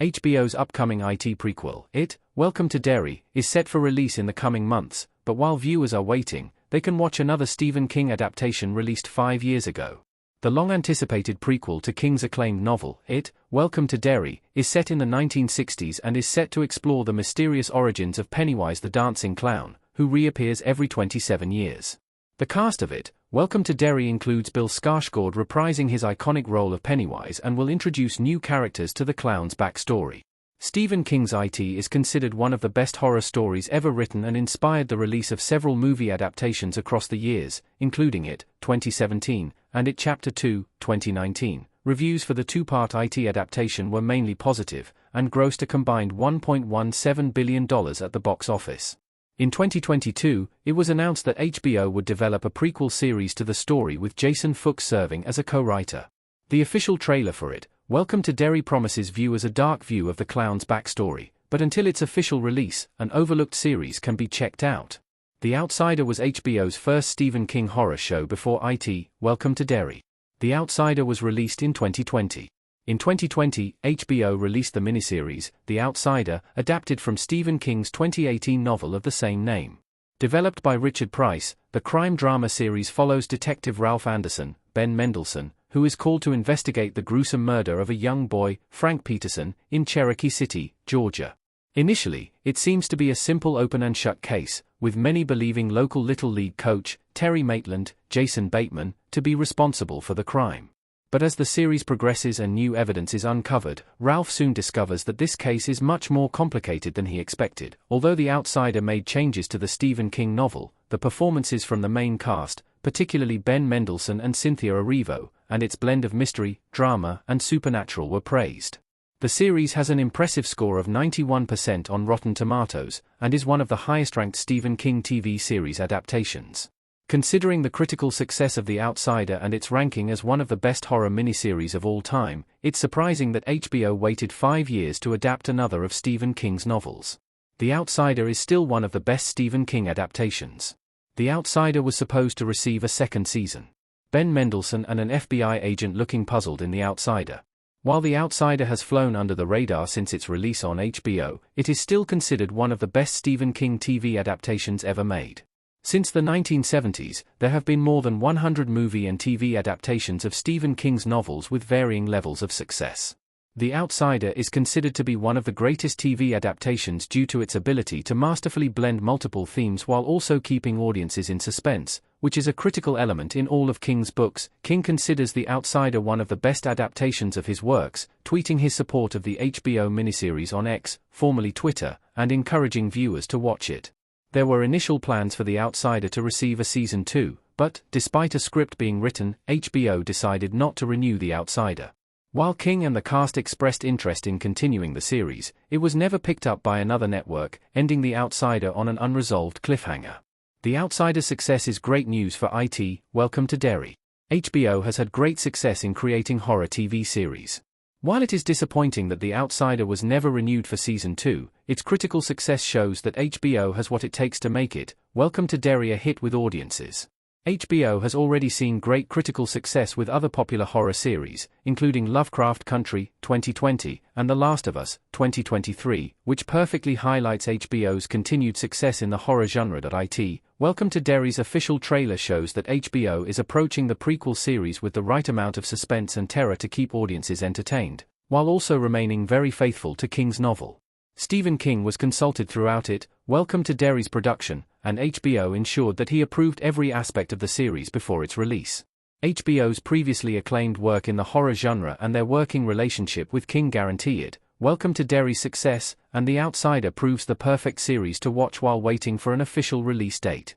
HBO's upcoming IT prequel, It, Welcome to Derry, is set for release in the coming months, but while viewers are waiting, they can watch another Stephen King adaptation released 5 years ago. The long-anticipated prequel to King's acclaimed novel, It, Welcome to Derry, is set in the 1960s and is set to explore the mysterious origins of Pennywise the dancing clown, who reappears every 27 years. The cast of It, Welcome to Derry includes Bill Skarsgård reprising his iconic role of Pennywise and will introduce new characters to the clown's backstory. Stephen King's It is considered one of the best horror stories ever written and inspired the release of several movie adaptations across the years, including It, 2017, and It Chapter 2, 2019. Reviews for the two-part It adaptation were mainly positive, and grossed a combined $1.17 billion at the box office. In 2022, it was announced that HBO would develop a prequel series to the story with Jason Fuchs serving as a co-writer. The official trailer for It, Welcome to Derry promises viewers a dark view of the clown's backstory, but until its official release, an overlooked series can be checked out. The Outsider was HBO's first Stephen King horror show before It, Welcome to Derry. The Outsider was released in 2020. In 2020, HBO released the miniseries, The Outsider, adapted from Stephen King's 2018 novel of the same name. Developed by Richard Price, the crime-drama series follows Detective Ralph Anderson, Ben Mendelsohn, who is called to investigate the gruesome murder of a young boy, Frank Peterson, in Cherokee City, Georgia. Initially, it seems to be a simple open-and-shut case, with many believing local Little League coach, Terry Maitland, Jason Bateman, to be responsible for the crime. But as the series progresses and new evidence is uncovered, Ralph soon discovers that this case is much more complicated than he expected. Although The Outsider made changes to the Stephen King novel, the performances from the main cast, particularly Ben Mendelsohn and Cynthia Erivo, and its blend of mystery, drama, and supernatural were praised. The series has an impressive score of 91% on Rotten Tomatoes, and is one of the highest-ranked Stephen King TV series adaptations. Considering the critical success of The Outsider and its ranking as one of the best horror miniseries of all time, it's surprising that HBO waited 5 years to adapt another of Stephen King's novels. The Outsider is still one of the best Stephen King adaptations. The Outsider was supposed to receive a second season. Ben Mendelsohn and an FBI agent looking puzzled in The Outsider. While The Outsider has flown under the radar since its release on HBO, it is still considered one of the best Stephen King TV adaptations ever made. Since the 1970s, there have been more than 100 movie and TV adaptations of Stephen King's novels with varying levels of success. The Outsider is considered to be one of the greatest TV adaptations due to its ability to masterfully blend multiple themes while also keeping audiences in suspense, which is a critical element in all of King's books. King considers The Outsider one of the best adaptations of his works, tweeting his support of the HBO miniseries on X, formerly Twitter, and encouraging viewers to watch it. There were initial plans for The Outsider to receive a season 2, but, despite a script being written, HBO decided not to renew The Outsider. While King and the cast expressed interest in continuing the series, it was never picked up by another network, ending The Outsider on an unresolved cliffhanger. The Outsider's success is great news for It, Welcome to Derry. HBO has had great success in creating horror TV series. While it is disappointing that The Outsider was never renewed for Season 2, its critical success shows that HBO has what it takes to make it, Welcome to Derry, a hit with audiences. HBO has already seen great critical success with other popular horror series, including Lovecraft Country, 2020, and The Last of Us, 2023, which perfectly highlights HBO's continued success in the horror genre. It, Welcome to Derry's official trailer shows that HBO is approaching the prequel series with the right amount of suspense and terror to keep audiences entertained, while also remaining very faithful to King's novel. Stephen King was consulted throughout It, Welcome to Derry's production, and HBO ensured that he approved every aspect of the series before its release. HBO's previously acclaimed work in the horror genre and their working relationship with King guarantee it, Welcome to Derry's success, and The Outsider proves the perfect series to watch while waiting for an official release date.